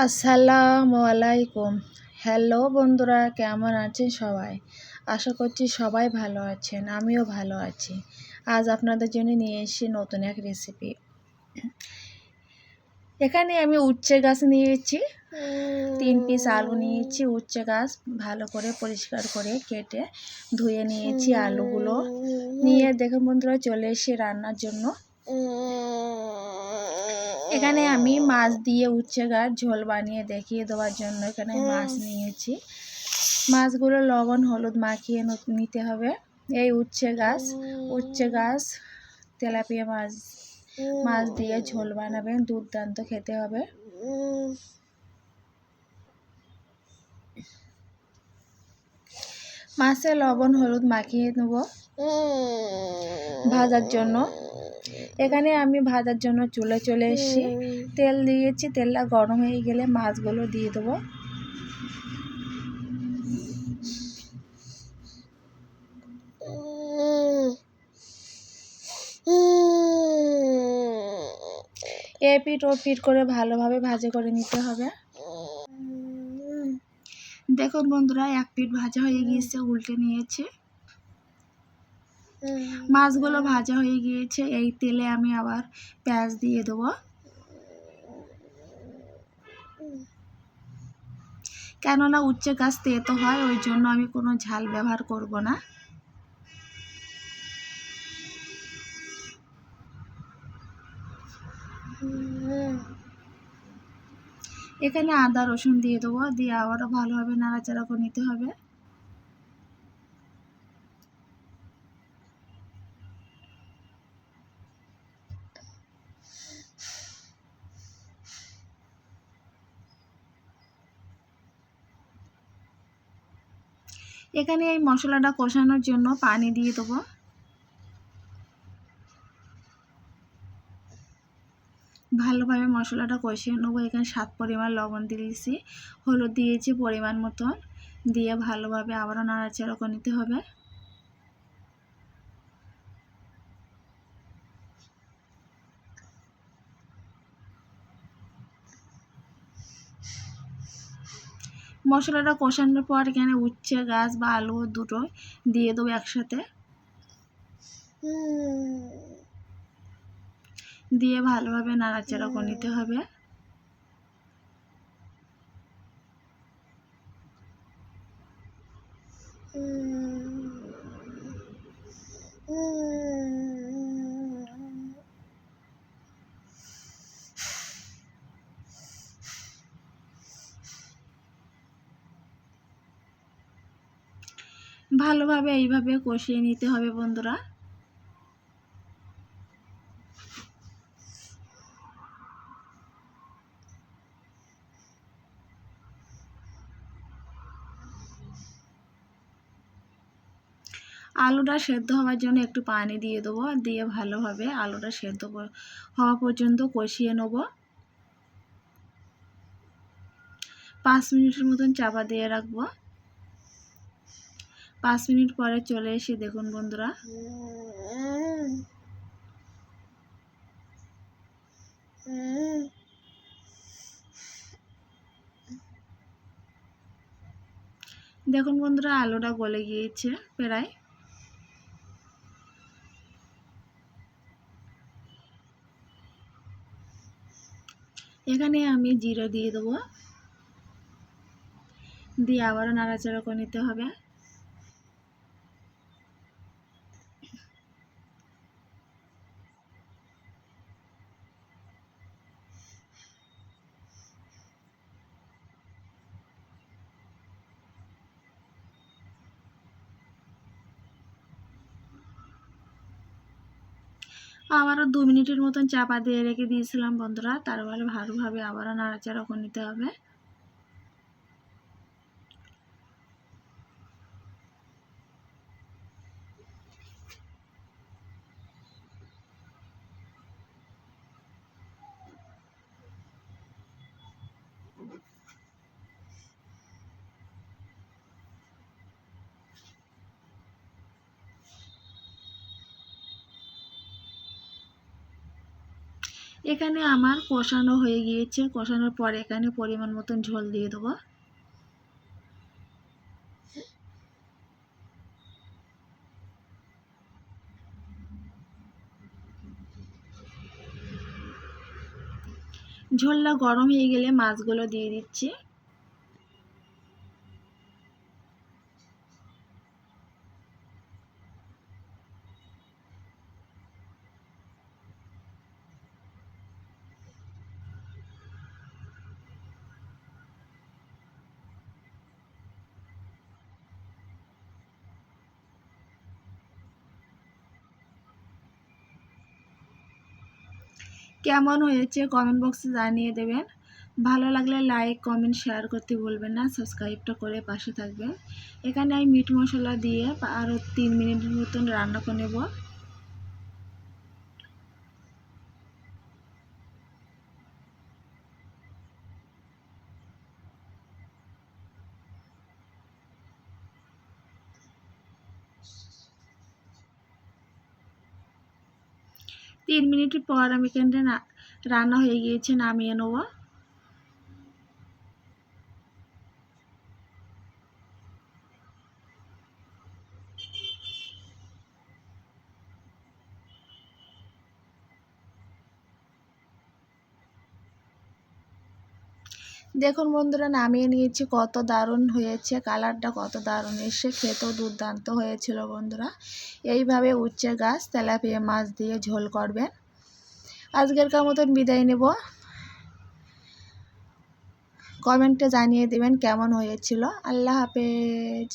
আসসালামু আলাইকুম। হ্যালো বন্ধুরা, কেমন আছেন সবাই? আশা করছি সবাই ভালো আছেন, আমিও ভালো আছি। আজ আপনাদের জন্য নিয়ে এসেছি নতুন এক রেসিপি। এখানে আমি উচ্ছে গাছ নিয়েছি, 3 পিস আলু নিয়েছি। উচ্ছে গাছ ভালো করে পরিষ্কার করে কেটে ধুয়ে নিয়েছি। আলুগুলো নিয়ে দেখুন বন্ধুরা, চলে এসে রান্নার জন্য। এখানে আমি মাছ দিয়ে উচ্ছে গাছ ঝোল বানিয়ে দেখিয়ে দেওয়ার জন্য এখানে মাছ নিয়েছি। মাছগুলো লবণ হলুদ মাখিয়ে নিতে হবে। এই উচ্ছে গাছ তেলাপিয়া মাছ দিয়ে ঝোল বানাবেন, দুর্দান্ত খেতে হবে। মাছে লবণ হলুদ মাখিয়ে নেব ভাজার জন্য। এখানে আমি ভাজার জন্য চুলে চলে এসেছি, তেল দিয়েছি। তেলটা গরম হয়ে গেলে মাছগুলো দিয়ে দেবো। এপিট ওপিট করে ভালোভাবে ভাজা করে নিতে হবে। দেখুন বন্ধুরা, এক পিঠ ভাজা হয়ে গিয়েছে, উল্টে নিয়েছে। মাছগুলো ভাজা হয়ে গিয়েছে। এই তেলে আমি আবার পেঁয়াজ দিয়ে দেবো, কেননা উচ্ছে গাছ তেতো হয়, ওই জন্য আমি কোনো ঝাল ব্যবহার করব না। এখানে আদা রসুন দিয়ে দেবো, দিয়ে আবারও ভালোভাবে নাড়াচাড়া করে নিতে হবে। এখানে এই মশলাটা কষানোর জন্য পানি দিয়ে দেবো। ভালোভাবে মশলাটা কষিয়ে নেবো। এখানে স্বাদ পরিমাণ লবণ দিয়েছি, হলুদ দিয়েছি পরিমাণ মতন, দিয়ে ভালোভাবে আবারও নাড়াচাড়া করে নিতে হবে। মশলাটা কষানোর পর এখানে উচ্ছে গাছ বা আলু দুটো দিয়ে দেবো একসাথে, দিয়ে ভালোভাবে নাড়াচাড়া করে নিতে হবে। ভালোভাবে এইভাবে কষিয়ে নিতে হবে বন্ধুরা। আলুটা সেদ্ধ হওয়ার জন্য একটু পানি দিয়ে দেবো, দিয়ে ভালোভাবে আলুটা সেদ্ধ হওয়া পর্যন্ত কষিয়ে নেব। 5 মিনিটের মতন চাপা দিয়ে রাখবো। 5 মিনিট পরে চলে এসে দেখুন বন্ধুরা, দেখুন বন্ধুরা আলুটা গলে গিয়েছে প্রায়। এখানে আমি জিরা দিয়ে দেবো, দিয়ে আবারও নাড়াচাড়া করে নিতে হবে। আবারও 2 মিনিটের মতন চাপা দিয়ে রেখে দিয়েছিলাম বন্ধুরা, তারপরে ভালোভাবে আবারও নাড়াচাড়া করে নিতে হবে। এখানে আমার কষানো হয়ে গিয়েছে। কষানোর পর এখানে পরিমাণ মতন ঝোল দিয়ে দেবো। ঝোলটা গরম হয়ে গেলে মাছগুলো দিয়ে দিচ্ছি। কেমন হয়েছে কমেন্ট বক্সে জানিয়ে দেবেন। ভালো লাগলে লাইক কমেন্ট শেয়ার করতে ভুলবেন না, সাবস্ক্রাইবটা করে পাশে থাকবেন। এখানে আমি মিট মশলা দিয়ে আরও 3 মিনিটের মতন রান্না করে নেব। তিন মিনিট পর আমি এখানে রান্না হয়ে গিয়েছে, নামিয়ে নেব। দেখুন বন্ধুরা, নামিয়ে নিয়েছি। কত দারুণ হয়েছে, কালারটা কত দারুণ এসে, খেতেও দুর্দান্ত হয়েছিল বন্ধুরা। এইভাবে উচ্ছে গাছ তেলাপিয়া মাছ দিয়ে ঝোল করবেন। আজকের মতন বিদায় নেব। কমেন্টে জানিয়ে দেবেন কেমন হয়েছিল। আল্লাহ হাফেজ।